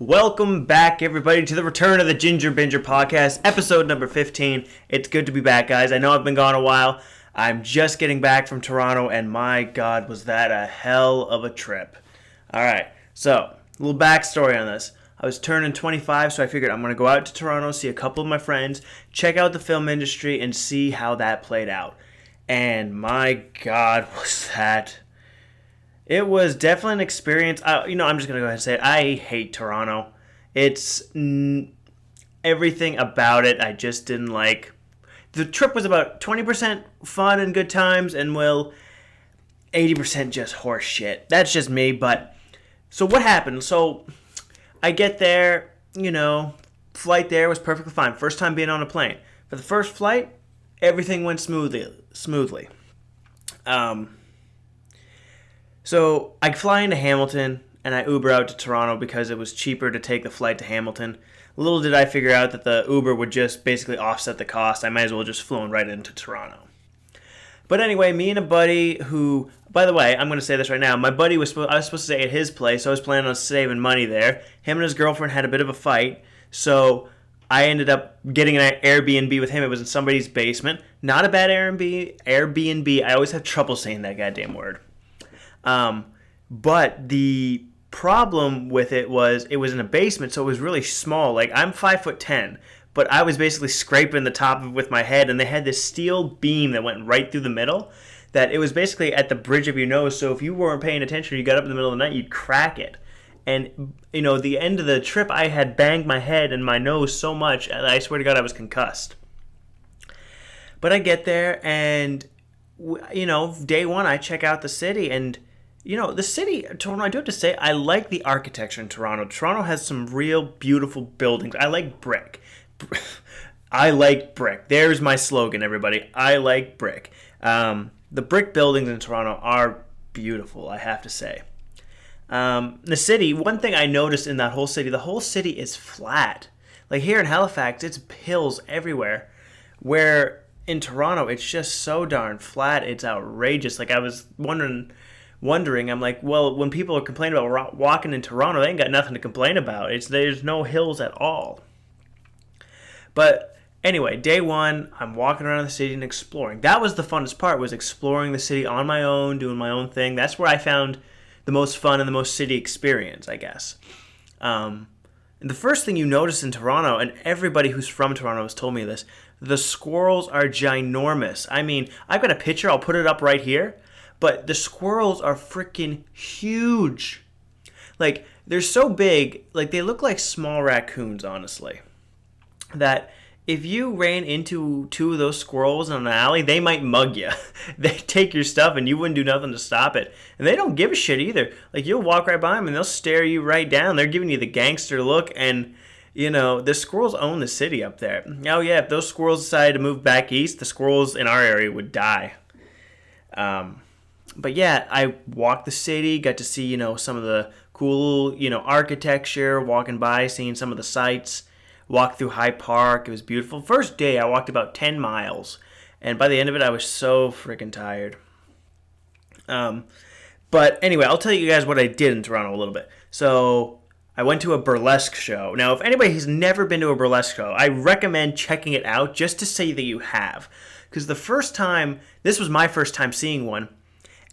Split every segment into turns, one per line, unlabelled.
Welcome back, everybody, to the return of the Ginger Binger podcast, episode number 15. It's good to be back, guys. I know I've been gone a while. I'm just getting back from Toronto, and my God, was that a hell of a trip. All right, so a little backstory on this. I was turning 25, so I figured I'm going to go out to Toronto, see a couple of my friends, check out the film industry, and see how that played out. And my God, was that... It was definitely an experience. I'm just going to go ahead and say it. I hate Toronto. It's everything about it I just didn't like. The trip was about 20% fun and good times and, 80% just horse shit. That's just me, but... So what happened? So I get there, flight there was perfectly fine. First time being on a plane. For the first flight, everything went smoothly. So I fly into Hamilton, and I Uber out to Toronto because it was cheaper to take the flight to Hamilton. Little did I figure out that the Uber would just basically offset the cost. I might as well just flown right into Toronto. But anyway, me and a buddy who, by the way, I'm going to say this right now. My buddy I was supposed to stay at his place, so I was planning on saving money there. Him and his girlfriend had a bit of a fight, so I ended up getting an Airbnb with him. It was in somebody's basement. Not a bad Airbnb. I always have trouble saying that goddamn word. But the problem with it was in a basement, so it was really small. Like, I'm 5'10", but I was basically scraping the top of it with my head, and they had this steel beam that went right through the middle, that it was basically at the bridge of your nose, so if you weren't paying attention, you got up in the middle of the night, you'd crack it. And, the end of the trip, I had banged my head and my nose so much, I swear to God, I was concussed. But I get there, and, day one, I check out the city, and... the city, Toronto, I do have to say, I like the architecture in Toronto. Toronto has some real beautiful buildings. I like brick. I like brick. There's my slogan, everybody. I like brick. The brick buildings in Toronto are beautiful, I have to say. The city, one thing I noticed in that whole city, the whole city is flat. Like here in Halifax, it's hills everywhere. Where in Toronto, it's just so darn flat, it's outrageous. Like I was wondering, I'm like, well, when people are complaining about walking in Toronto, they ain't got nothing to complain about. There's no hills at all. But anyway, day one, I'm walking around the city and exploring. That was the funnest part, was exploring the city on my own, doing my own thing. That's where I found the most fun and the most city experience, I guess. And the first thing you notice in Toronto, and everybody who's from Toronto has told me this, the squirrels are ginormous. I mean, I've got a picture, I'll put it up right here. But the squirrels are freaking huge. Like, they're so big, like, they look like small raccoons, honestly. That if you ran into two of those squirrels in an alley, they might mug you. They take your stuff and you wouldn't do nothing to stop it. And they don't give a shit either. Like, you'll walk right by them and they'll stare you right down. They're giving you the gangster look, and, the squirrels own the city up there. Oh, yeah, if those squirrels decided to move back east, the squirrels in our area would die. But yeah, I walked the city, got to see, some of the cool, architecture, walking by, seeing some of the sights, walked through Hyde Park. It was beautiful. First day, I walked about 10 miles, and by the end of it, I was so freaking tired. But anyway, I'll tell you guys what I did in Toronto a little bit. So I went to a burlesque show. Now, if anybody has never been to a burlesque show, I recommend checking it out just to say that you have. Because this was my first time seeing one.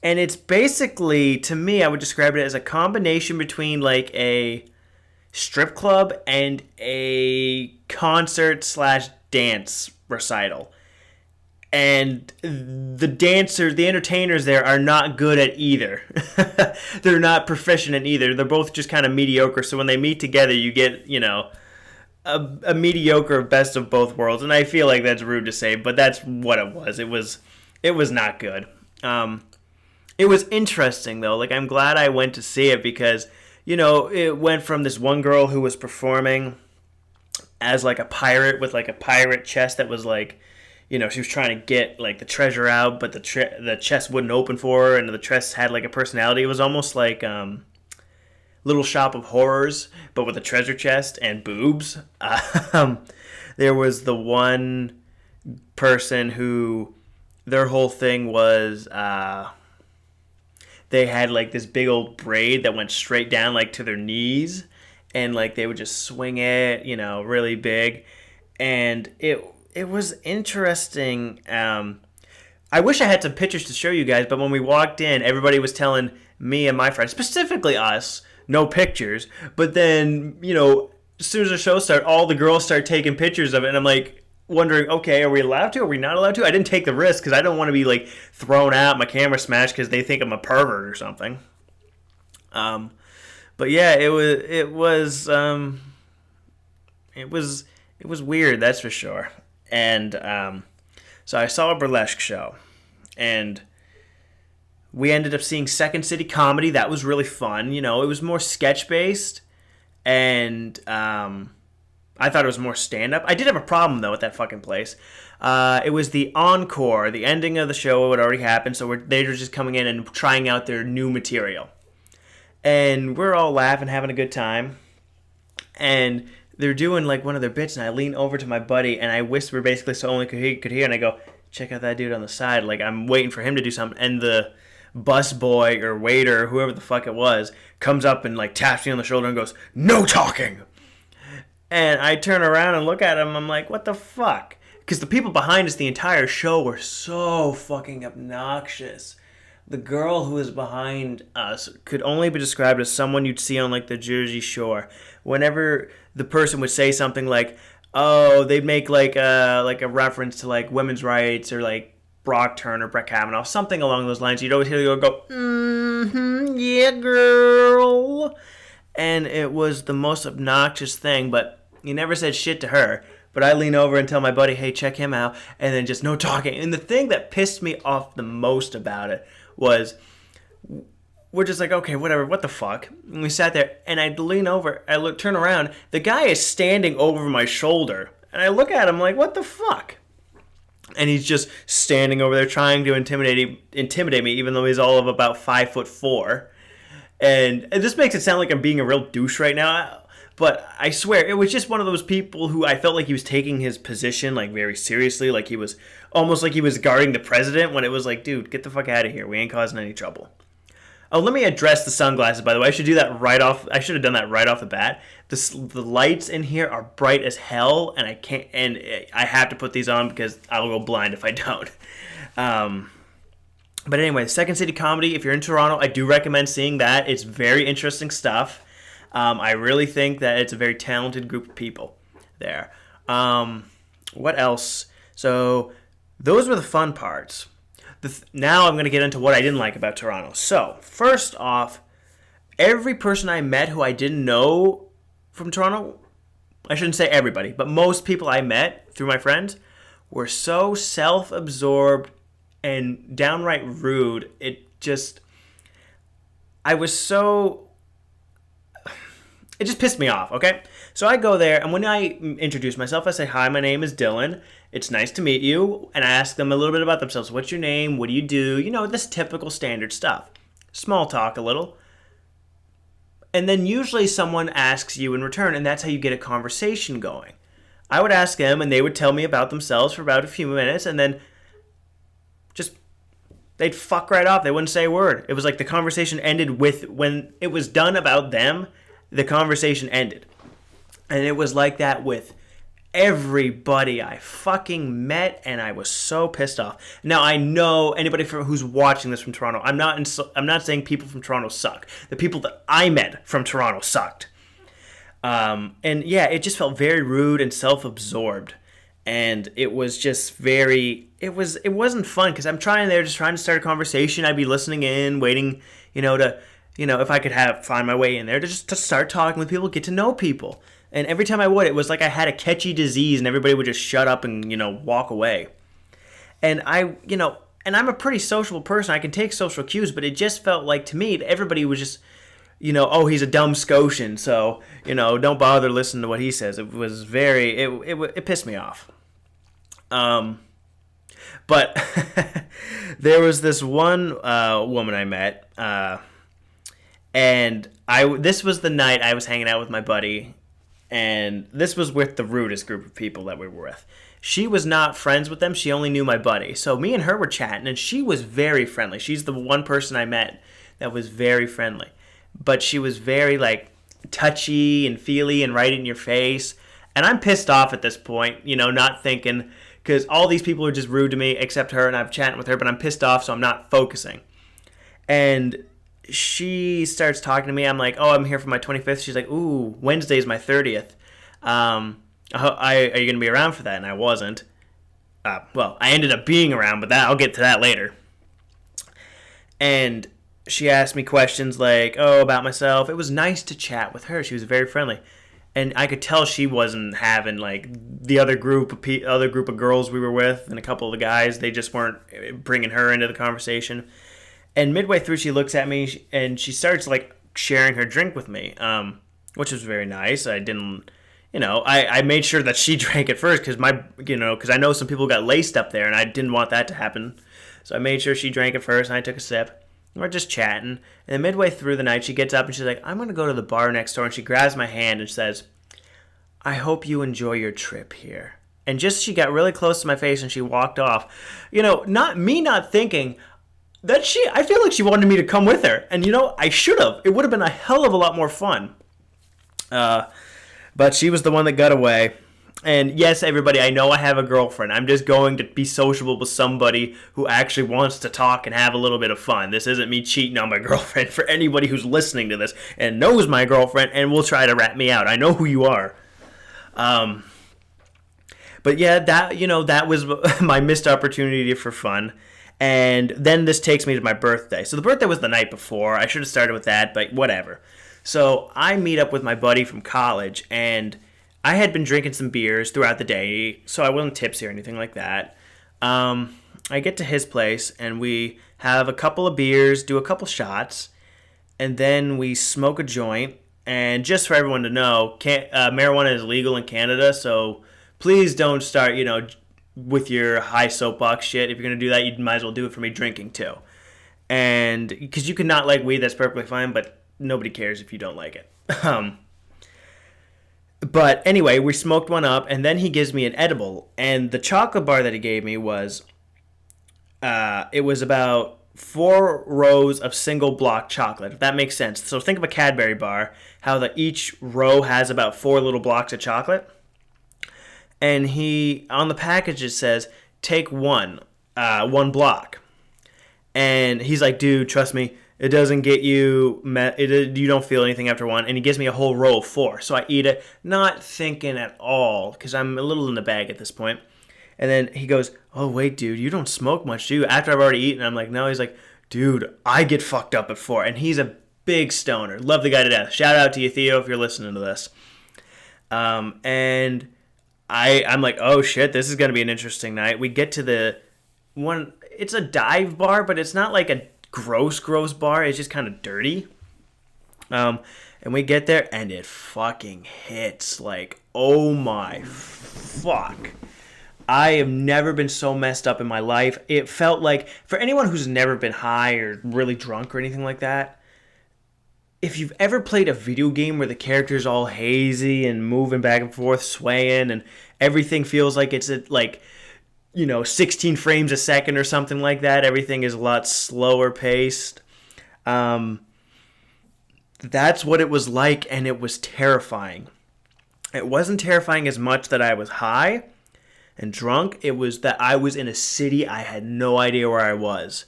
And it's basically, to me, I would describe it as a combination between like a strip club and a concert/dance recital. And the entertainers there are not good at either. They're not proficient in either. They're both just kind of mediocre. So when they meet together, you get, a mediocre best of both worlds. And I feel like that's rude to say, but that's what it was. It was not good. It was interesting, though. Like, I'm glad I went to see it because, it went from this one girl who was performing as, like, a pirate with, like, a pirate chest that was, like, she was trying to get, like, the treasure out, but the chest wouldn't open for her, and the chest had, like, a personality. It was almost like Little Shop of Horrors, but with a treasure chest and boobs. There was the one person who their whole thing was... they had like this big old braid that went straight down like to their knees, and like they would just swing it, really big, and it was interesting. I wish I had some pictures to show you guys, but when we walked in, everybody was telling me and my friends, specifically us, no pictures. But then, as soon as the show started, all the girls start taking pictures of it, and I'm like wondering, okay, are we allowed to? Are we not allowed to? I didn't take the risk because I don't want to be like thrown out, my camera smashed because they think I'm a pervert or something. But yeah, it was weird, that's for sure. And so I saw a burlesque show, and we ended up seeing Second City Comedy. That was really fun. It was more sketch based, and I thought it was more stand up. I did have a problem though with that fucking place. It was the encore, the ending of the show had already happened, so they were just coming in and trying out their new material, and we're all laughing, having a good time, and they're doing like one of their bits, and I lean over to my buddy and I whisper basically so only could hear, and I go, check out that dude on the side. Like I'm waiting for him to do something, and the bus boy or waiter, whoever the fuck it was, comes up and like taps me on the shoulder and goes, no talking. And I turn around and look at him. I'm like, what the fuck? Because the people behind us the entire show were so fucking obnoxious. The girl who was behind us could only be described as someone you'd see on like the Jersey Shore. Whenever the person would say something like, oh, they'd make like a reference to like women's rights or like Brock Turner, Brett Kavanaugh, something along those lines, you'd always hear the girl go, yeah, girl. And it was the most obnoxious thing, but you never said shit to her. But I lean over and tell my buddy, hey, check him out, and then just no talking. And the thing that pissed me off the most about it was we're just like, okay, whatever, what the fuck? And we sat there, and I'd lean over, turn around, the guy is standing over my shoulder, and I look at him like, what the fuck? And he's just standing over there trying to intimidate me, even though he's all of about 5'4". And this makes it sound like I'm being a real douche right now, but I swear, it was just one of those people who I felt like he was taking his position like very seriously, like he was almost like he was guarding the president, when it was like, dude, get the fuck out of here. We ain't causing any trouble. Oh, let me address the sunglasses, by the way. I should do that right off. I should have done that right off the bat. The lights in here are bright as hell, and I have to put these on because I'll go blind if I don't. But anyway, Second City Comedy, if you're in Toronto, I do recommend seeing that. It's very interesting stuff. I really think that it's a very talented group of people there. What else? So those were the fun parts. Now I'm going to get into what I didn't like about Toronto. So, first off, every person I met who I didn't know from Toronto, I shouldn't say everybody, but most people I met through my friends were so self-absorbed and downright rude. It just pissed me off, okay? So I go there, and when I introduce myself, I say, hi, my name is Dylan. It's nice to meet you. And I ask them a little bit about themselves. What's your name? What do you do? This typical standard stuff. Small talk a little. And then usually someone asks you in return, and that's how you get a conversation going. I would ask them, and they would tell me about themselves for about a few minutes, and then they'd fuck right off. They wouldn't say a word. It was like the conversation ended when it was done about them, the conversation ended. And it was like that with everybody I fucking met, and I was so pissed off. Now, I know anybody who's watching this from Toronto, I'm not saying people from Toronto suck. The people that I met from Toronto sucked. And yeah, it just felt very rude and self-absorbed. And it was just it wasn't fun, because I'm trying to start a conversation. I'd be listening in, waiting, if I could find my way in there to start talking with people, get to know people. And every time I would, it was like I had a catchy disease, and everybody would just shut up and, walk away. And and I'm a pretty sociable person. I can take social cues, but it just felt like, to me, everybody was just, oh, he's a dumb Scotian, so, don't bother listening to what he says. It was it pissed me off. But there was this one woman I met, and this was the night I was hanging out with my buddy, and this was with the rudest group of people that we were with. She was not friends with them. She only knew my buddy. So me and her were chatting, and she was very friendly. She's the one person I met that was very friendly. But she was very, touchy and feely and right in your face. And I'm pissed off at this point, not thinking, because all these people are just rude to me except her, and I'm chatting with her, but I'm pissed off, so I'm not focusing. And she starts talking to me. I'm like, oh, I'm here for my 25th. She's like, ooh, Wednesday's my 30th. Are you going to be around for that? And I wasn't. Well, I ended up being around, but I'll get to that later. And she asked me questions like, about myself. It was nice to chat with her. She was very friendly. And I could tell she wasn't having, like, the other group of girls we were with and a couple of the guys. They just weren't bringing her into the conversation. And midway through, she looks at me and she starts, like, sharing her drink with me, which was very nice. I didn't, I made sure that she drank it first because because I know some people got laced up there and I didn't want that to happen. So I made sure she drank it first and I took a sip. We're just chatting. And then midway through the night, she gets up and she's like, I'm going to go to the bar next door. And she grabs my hand and says, I hope you enjoy your trip here. And she got really close to my face and she walked off. Not thinking that I feel like she wanted me to come with her. And, I should have. It would have been a hell of a lot more fun. But she was the one that got away. And yes, everybody, I know I have a girlfriend. I'm just going to be sociable with somebody who actually wants to talk and have a little bit of fun. This isn't me cheating on my girlfriend for anybody who's listening to this and knows my girlfriend and will try to rat me out. I know who you are. But yeah, that was my missed opportunity for fun. And then this takes me to my birthday. So the birthday was the night before. I should have started with that, but whatever. So I meet up with my buddy from college, and I had been drinking some beers throughout the day, so I wasn't tipsy or anything like that. I get to his place, and we have a couple of beers, do a couple shots, and then we smoke a joint. And just for everyone to know, marijuana is legal in Canada, so please don't start, with your high soapbox shit. If you're going to do that, you might as well do it for me drinking, too. And because you can not like weed, that's perfectly fine, but nobody cares if you don't like it. But anyway, we smoked one up, and then he gives me an edible. And the chocolate bar that he gave me was, it was about 4 rows of single block chocolate, if that makes sense. So think of a Cadbury bar, how each row has about 4 little blocks of chocolate. And on the package it says, take one block. And he's like, dude, trust me, it doesn't get you, you don't feel anything after one. And he gives me a whole row of 4. So I eat it, not thinking at all, because I'm a little in the bag at this point. And then he goes, oh, wait, dude, you don't smoke much, do you? After I've already eaten, I'm like, no. He's like, dude, I get fucked up at 4. And he's a big stoner. Love the guy to death. Shout out to you, Theo, if you're listening to this. And I'm like, oh, shit, this is going to be an interesting night. We get to the one. It's a dive bar, but it's not like a gross bar. It's just kind of dirty. And we get there, and it fucking hits. Like, oh, my fuck. I have never been so messed up in my life. It felt like, for anyone who's never been high or really drunk or anything like that, if you've ever played a video game where the character's all hazy and moving back and forth, swaying, and everything feels like it's at 16 frames a second or something like that, everything is a lot slower paced. That's what it was like, and it was terrifying. It wasn't terrifying as much that I was high and drunk. It was that I was in a city I had no idea where I was.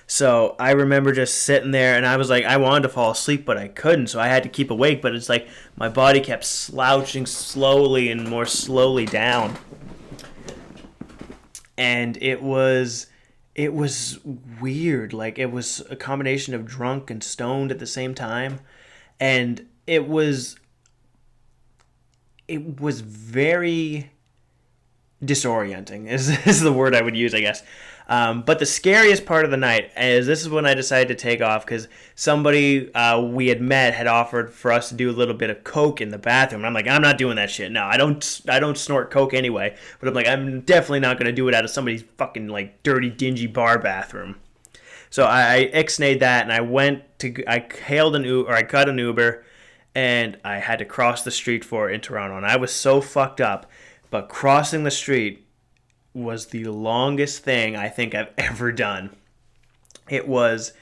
So I remember just sitting there, and I was like, I wanted to fall asleep, but I couldn't, so I had to keep awake. But it's like my body kept slouching slowly and more slowly down. And it was weird. Like, it was a combination of drunk and stoned at the same time. And it was very disorienting is the word I would use, I guess. But the scariest part of the night is this is when I decided to take off, because somebody we had met had offered for us to do a little bit of coke in the bathroom. And I'm like, I'm not doing that shit. No, I don't snort coke anyway. But I'm like, I'm definitely not going to do it out of somebody's fucking like dirty, dingy bar bathroom. So I ixnayed that, and I got an Uber, and I had to cross the street for it in Toronto. And I was so fucked up. But crossing the street was the longest thing I think I've ever done. It was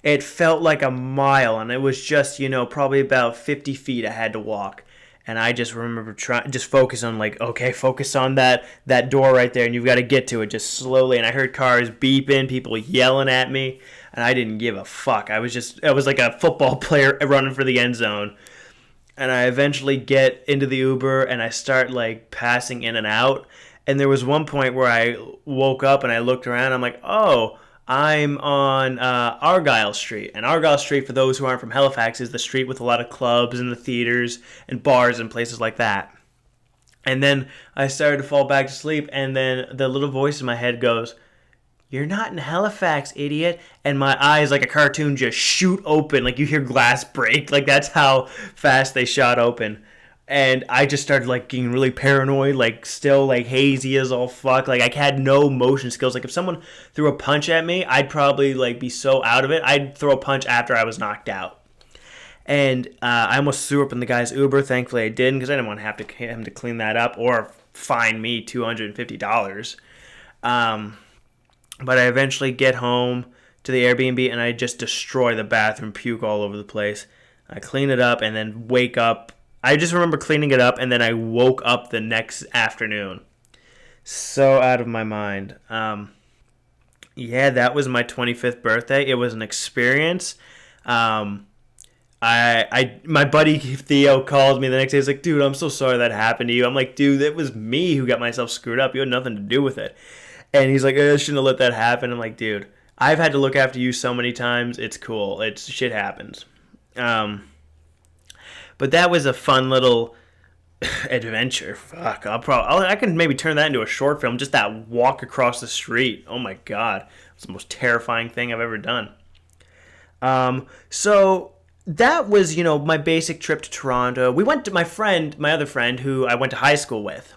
It felt like a mile, and it was just, probably about 50 feet I had to walk. And I just remember just focus on like, okay, focus on that door right there, and you've got to get to it just slowly. And I heard cars beeping, people yelling at me, and I didn't give a fuck. I was like a football player running for the end zone. And I eventually get into the Uber, and I start like passing in and out. And there was one point where I woke up and I looked around. I'm like, oh, I'm on Argyle Street. And Argyle Street, for those who aren't from Halifax, is the street with a lot of clubs and the theaters and bars and places like that. And then I started to fall back to sleep, and then the little voice in my head goes, "You're not in Halifax, idiot." And my eyes, like a cartoon, just shoot open. Like you hear glass break. Like that's how fast they shot open. And I just started like getting really paranoid, like still like hazy as all fuck. Like I had no motion skills. Like if someone threw a punch at me, I'd probably like be so out of it. I'd throw a punch after I was knocked out. And I almost threw up in the guy's Uber. Thankfully I didn't, because I didn't want to have him to clean that up or fine me $250. But I eventually get home to the Airbnb, and I just destroy the bathroom, puke all over the place. I clean it up and then wake up. I just remember cleaning it up, and then I woke up the next afternoon. So out of my mind. Yeah, that was my 25th birthday. It was an experience. My buddy Theo called me the next day. He's like, "Dude, I'm so sorry that happened to you." I'm like, "Dude, it was me who got myself screwed up. You had nothing to do with it." And he's like, "I shouldn't have let that happen." I'm like, "Dude, I've had to look after you so many times. It's cool. Shit happens." But that was a fun little adventure. Fuck, I can maybe turn that into a short film. Just that walk across the street. Oh my god, it's the most terrifying thing I've ever done. So that was, my basic trip to Toronto. We went to my other friend, who I went to high school with.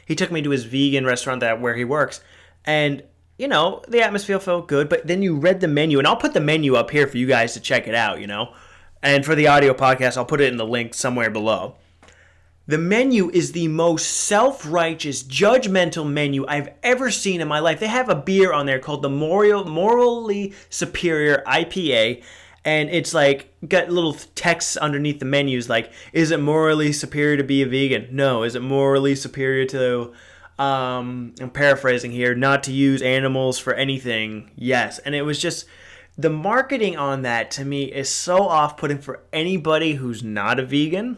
He took me to his vegan restaurant where he works, and the atmosphere felt good. But then you read the menu, and I'll put the menu up here for you guys to check it out. And for the audio podcast, I'll put it in the link somewhere below. The menu is the most self-righteous, judgmental menu I've ever seen in my life. They have a beer on there called the Morally Superior IPA, and it's like got little texts underneath the menus like, is it morally superior to be a vegan? No. Is it morally superior to, I'm paraphrasing here, not to use animals for anything? Yes. And it was just, the marketing on that to me is so off-putting for anybody who's not a vegan.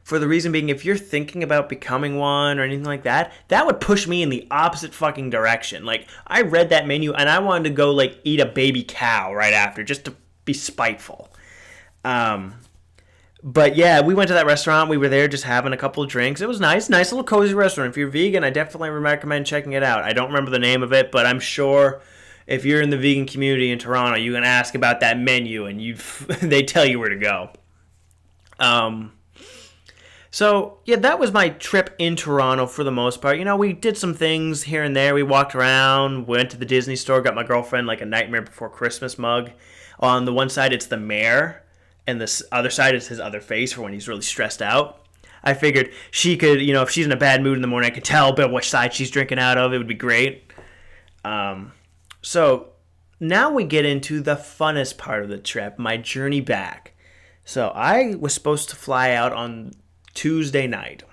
For the reason being, if you're thinking about becoming one or anything like that, that would push me in the opposite fucking direction. Like, I read that menu and I wanted to go, like, eat a baby cow right after, just to be spiteful. But yeah, we went to that restaurant. We were there just having a couple of drinks. It was nice little cozy restaurant. If you're vegan, I definitely recommend checking it out. I don't remember the name of it, but I'm sure if you're in the vegan community in Toronto, you can ask about that menu and they tell you where to go. So, yeah, that was my trip in Toronto for the most part. We did some things here and there. We walked around, went to the Disney store, got my girlfriend like a Nightmare Before Christmas mug. On the one side, it's the mayor, and the other side is his other face for when he's really stressed out. I figured she could, if she's in a bad mood in the morning, I could tell by which side she's drinking out of. It would be great. So now we get into the funnest part of the trip, my journey back. So I was supposed to fly out on Tuesday night.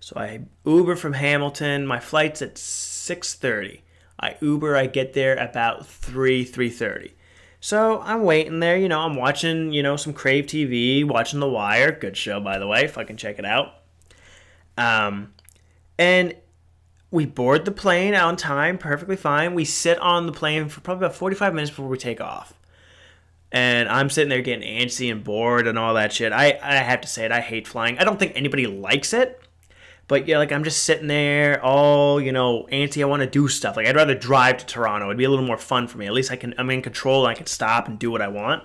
So I Uber from Hamilton. My flight's at 6:30. I get there about 3:30. So I'm waiting there, I'm watching, some Crave TV, watching The Wire. Good show, by the way. Fucking check it out. And we board the plane on time, perfectly fine. We sit on the plane for probably about 45 minutes before we take off. And I'm sitting there getting antsy and bored and all that shit. I have to say it, I hate flying. I don't think anybody likes it. But yeah, I'm just sitting there all, antsy. I want to do stuff. I'd rather drive to Toronto. It'd be a little more fun for me. At least I'm in control and I can stop and do what I want.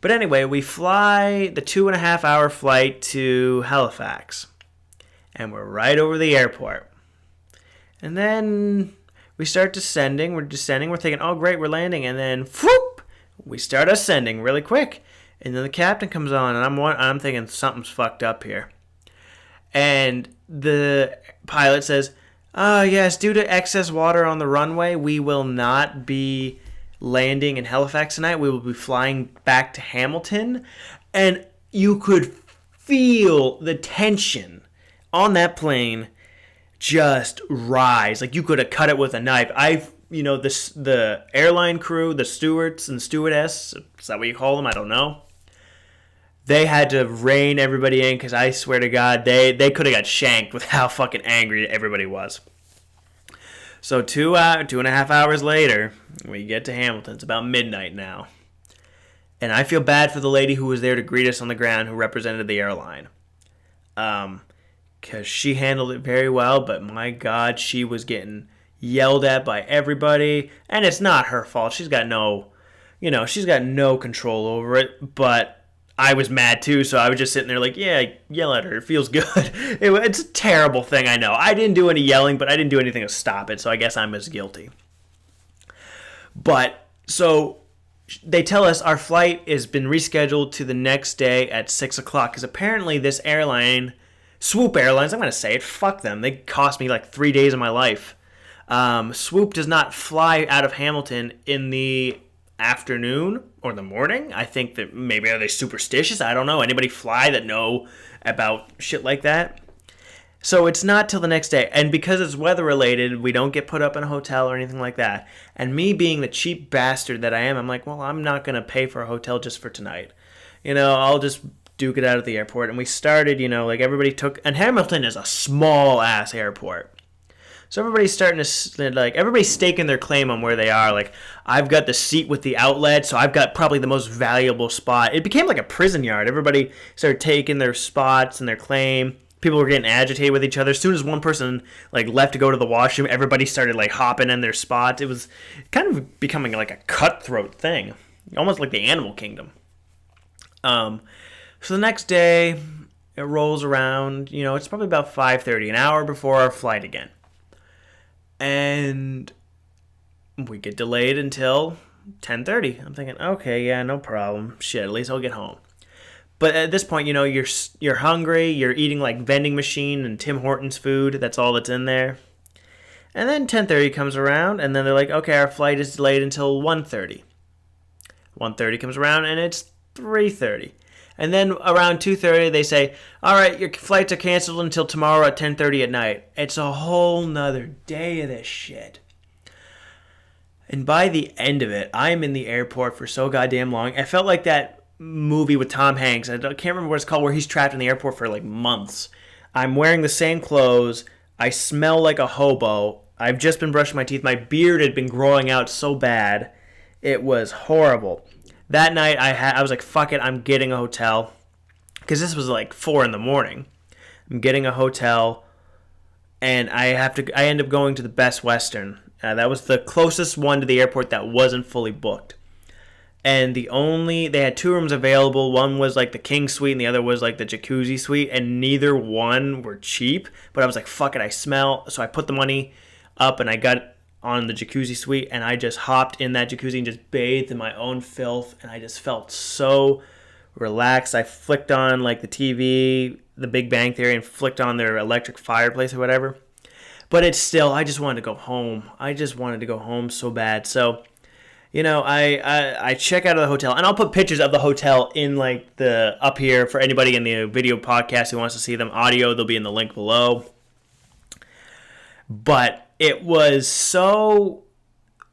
But anyway, we fly the 2.5-hour flight to Halifax. And we're right over the airport. And then we start descending. We're descending. We're thinking, oh, great, we're landing. And then, whoop, we start ascending really quick. And then the captain comes on, and I'm thinking something's fucked up here. And the pilot says, Yes, due to excess water on the runway, we will not be landing in Halifax tonight. We will be flying back to Hamilton. And you could feel the tension on that plane just rise. Like you could have cut it with a knife. The airline crew, the stewards and stewardess, is that what you call them? I don't know. They had to rein everybody in because I swear to God, they could have got shanked with how fucking angry everybody was. So 2.5 hours later, we get to Hamilton. It's about midnight now. And I feel bad for the lady who was there to greet us on the ground who represented the airline. Because she handled it very well, but my God, she was getting yelled at by everybody. And it's not her fault. She's got no control over it, but I was mad too, so I was just sitting there like, yeah, yell at her. It feels good. It's a terrible thing, I know. I didn't do any yelling, but I didn't do anything to stop it, so I guess I'm as guilty. But, so, they tell us our flight has been rescheduled to the next day at 6 o'clock, because apparently this airline, Swoop Airlines, I'm going to say it, fuck them. They cost me like 3 days of my life. Swoop does not fly out of Hamilton in the afternoon or the morning. I think that maybe are they superstitious? I don't know. Anybody fly that know about shit like that? So it's not till the next day. And because it's weather related, we don't get put up in a hotel or anything like that. And me being the cheap bastard that I am, I'm like, well, I'm not going to pay for a hotel just for tonight. I'll just duke it out at the airport. And we started, everybody took, and Hamilton is a small ass airport. So everybody's starting to, everybody's staking their claim on where they are. Like, I've got the seat with the outlet, so I've got probably the most valuable spot. It became like a prison yard. Everybody started taking their spots and their claim. People were getting agitated with each other. As soon as one person, left to go to the washroom, everybody started, hopping in their spots. It was kind of becoming, a cutthroat thing. Almost like the animal kingdom. So the next day, it rolls around. It's probably about 5:30, an hour before our flight again. And we get delayed until 10:30. I'm thinking, okay, yeah, no problem. Shit, at least I'll get home. But at this point, you're hungry. You're eating vending machine and Tim Hortons food. That's all that's in there. And then 10:30 comes around, and then they're like, okay, our flight is delayed until 1:30. 1:30 comes around, and it's 3:30. And then around 2:30, they say, all right, your flights are canceled until tomorrow at 10:30 at night. It's a whole nother day of this shit. And by the end of it, I'm in the airport for so goddamn long. I felt like that movie with Tom Hanks. I can't remember what it's called, where he's trapped in the airport for months. I'm wearing the same clothes. I smell like a hobo. I've just been brushing my teeth. My beard had been growing out so bad. It was horrible. That night, I was like, fuck it, I'm getting a hotel. Because this was 4 in the morning. I'm getting a hotel, and I end up going to the Best Western. That was the closest one to the airport that wasn't fully booked. And they had 2 rooms available. One was the king suite, and the other was the jacuzzi suite, and neither one were cheap. But I was like, fuck it, I smell. So I put the money up, and I got on the jacuzzi suite, and I just hopped in that jacuzzi and just bathed in my own filth, and I just felt so relaxed. I flicked on the TV, The Big Bang Theory, and flicked on their electric fireplace or whatever. But it's still, I just wanted to go home. I just wanted to go home so bad. So, I check out of the hotel, and I'll put pictures of the hotel in the up here for anybody in the video podcast who wants to see them. Audio, they'll be in the link below. But it was so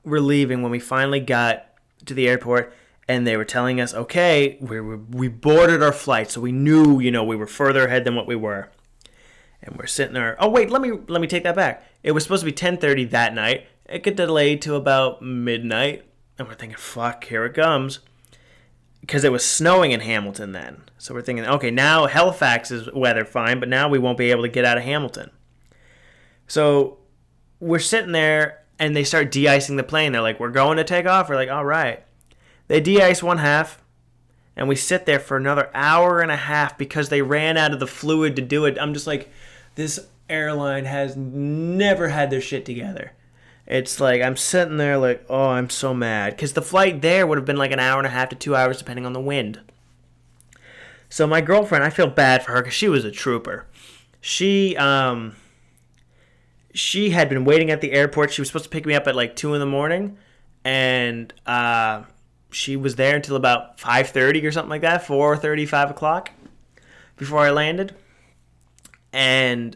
relieving when we finally got to the airport and they were telling us, okay, we boarded our flight, so we knew, we were further ahead than what we were. And we're sitting there. Oh, wait, let me take that back. It was supposed to be 10:30 that night. It got delayed to about midnight. And we're thinking, fuck, here it comes. Because it was snowing in Hamilton then. So we're thinking, okay, now Halifax is weather fine, but now we won't be able to get out of Hamilton. So we're sitting there, and they start de-icing the plane. They're like, we're going to take off. We're like, all right. They de-ice one half, and we sit there for another hour and a half because they ran out of the fluid to do it. I'm just like, this airline has never had their shit together. It's I'm sitting there oh, I'm so mad. Because the flight there would have been an hour and a half to 2 hours depending on the wind. So my girlfriend, I feel bad for her because she was a trooper. She she had been waiting at the airport. She was supposed to pick me up at like 2 in the morning, and she was there until about 5:30 or something like that, 4:30, 5 o'clock before I landed. And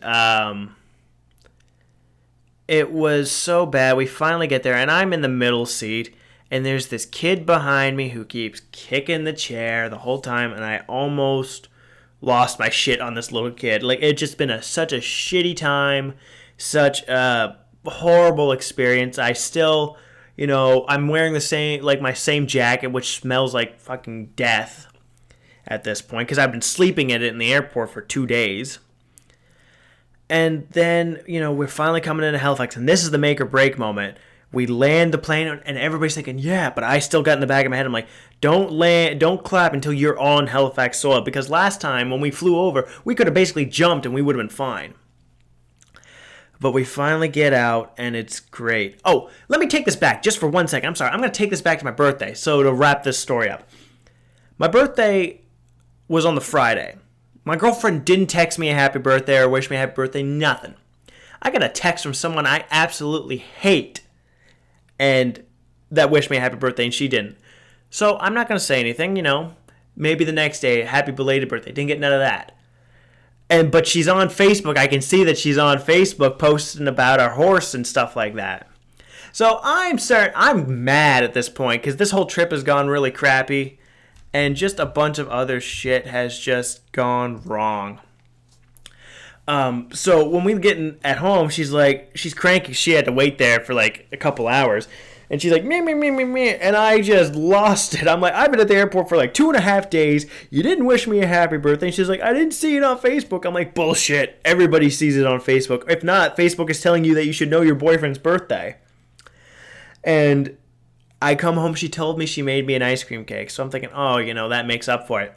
it was so bad. We finally get there, and I'm in the middle seat, and there's this kid behind me who keeps kicking the chair the whole time, and I almost lost my shit on this little kid. Like, it's just been such a shitty time, such a horrible experience. I still, I'm wearing my same jacket, which smells like fucking death at this point, because I've been sleeping in it in the airport for 2 days. And then, we're finally coming into Halifax, and this is the make or break moment. We land the plane, and everybody's thinking, yeah, but I still got in the back of my head. I'm like, don't clap until you're on Halifax soil, because last time when we flew over, we could have basically jumped and we would have been fine. But we finally get out, and it's great. Oh, let me take this back just for 1 second. I'm sorry. I'm going to take this back to my birthday, so to wrap this story up. My birthday was on the Friday. My girlfriend didn't text me a happy birthday or wish me a happy birthday, nothing. I got a text from someone I absolutely hate and that wished me a happy birthday, and she didn't. So I'm not going to say anything, Maybe the next day, happy belated birthday. Didn't get none of that. But she's on Facebook. I can see that she's on Facebook posting about our horse and stuff like that. So I'm mad at this point because this whole trip has gone really crappy. And just a bunch of other shit has just gone wrong. So when we get at home, she's cranky. She had to wait there for like a couple hours. And she's like, me. And I just lost it. I'm like, I've been at the airport for like 2.5 days. You didn't wish me a happy birthday. And she's like, I didn't see it on Facebook. I'm like, bullshit. Everybody sees it on Facebook. If not, Facebook is telling you that you should know your boyfriend's birthday. And I come home, she told me she made me an ice cream cake. So I'm thinking, that makes up for it.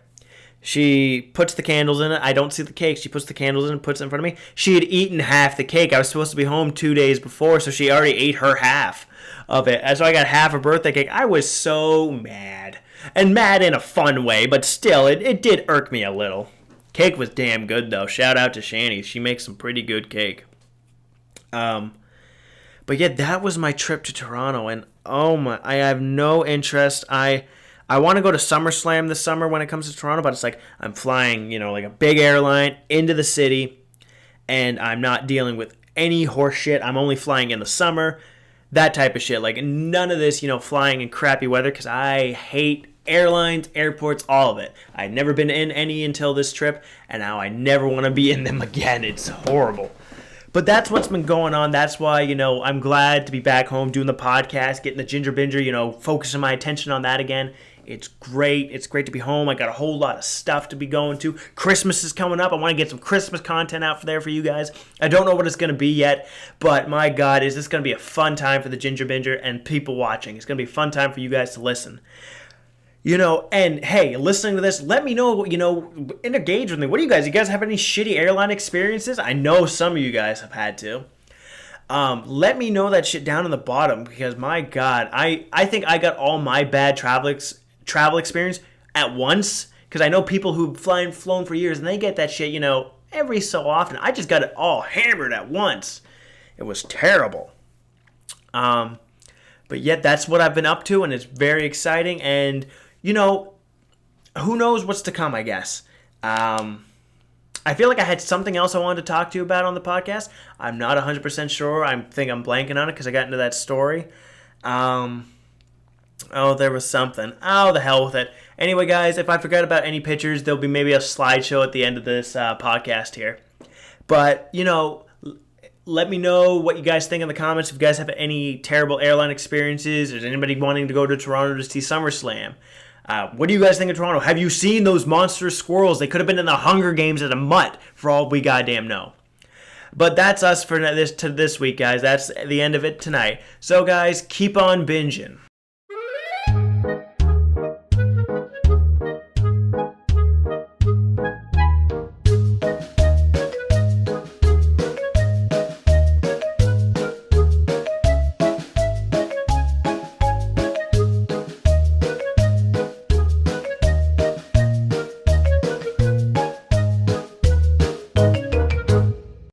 She puts the candles in it. I don't see the cake. She puts the candles in and puts it in front of me. She had eaten half the cake. I was supposed to be home 2 days before, so she already ate her half of it. And so I got half a birthday cake. I was so mad. And mad in a fun way, but still, it did irk me a little. Cake was damn good, though. Shout out to Shani. She makes some pretty good cake. But yeah, that was my trip to Toronto, and I have no interest. I want to go to SummerSlam this summer when it comes to Toronto, but it's like I'm flying, like a big airline into the city, and I'm not dealing with any horse shit. I'm only flying in the summer, that type of shit. Like none of this, flying in crappy weather, because I hate airlines, airports, all of it. I'd never been in any until this trip, and now I never want to be in them again. It's horrible. But that's what's been going on. That's why, I'm glad to be back home doing the podcast, getting the Ginger Binger, focusing my attention on that again. It's great. It's great to be home. I got a whole lot of stuff to be going to. Christmas is coming up. I want to get some Christmas content out there for you guys. I don't know what it's going to be yet, but my God, is this going to be a fun time for the Ginger Binger and people watching. It's going to be a fun time for you guys to listen. And hey, listening to this, let me know, engage with me. What do you guys have any shitty airline experiences? I know some of you guys have had to. Let me know that shit down in the bottom, because my God, I think I got all my bad travel experience at once, because I know people who've flown for years and they get that shit, every so often. I just got it all hammered at once. It was terrible. But yet that's what I've been up to, and it's very exciting. And who knows what's to come, I guess. I feel like I had something else I wanted to talk to you about on the podcast. I'm not 100% sure. I think I'm blanking on it because I got into that story. There was something. Oh, the hell with it. Anyway, guys, if I forgot about any pictures, there'll be maybe a slideshow at the end of this podcast here. But, let me know what you guys think in the comments. If you guys have any terrible airline experiences, is anybody wanting to go to Toronto to see SummerSlam? What do you guys think of Toronto? Have you seen those monstrous squirrels? They could have been in the Hunger Games at a mutt, for all we goddamn know. But that's us for this week, guys. That's the end of it tonight. So, guys, keep on binging.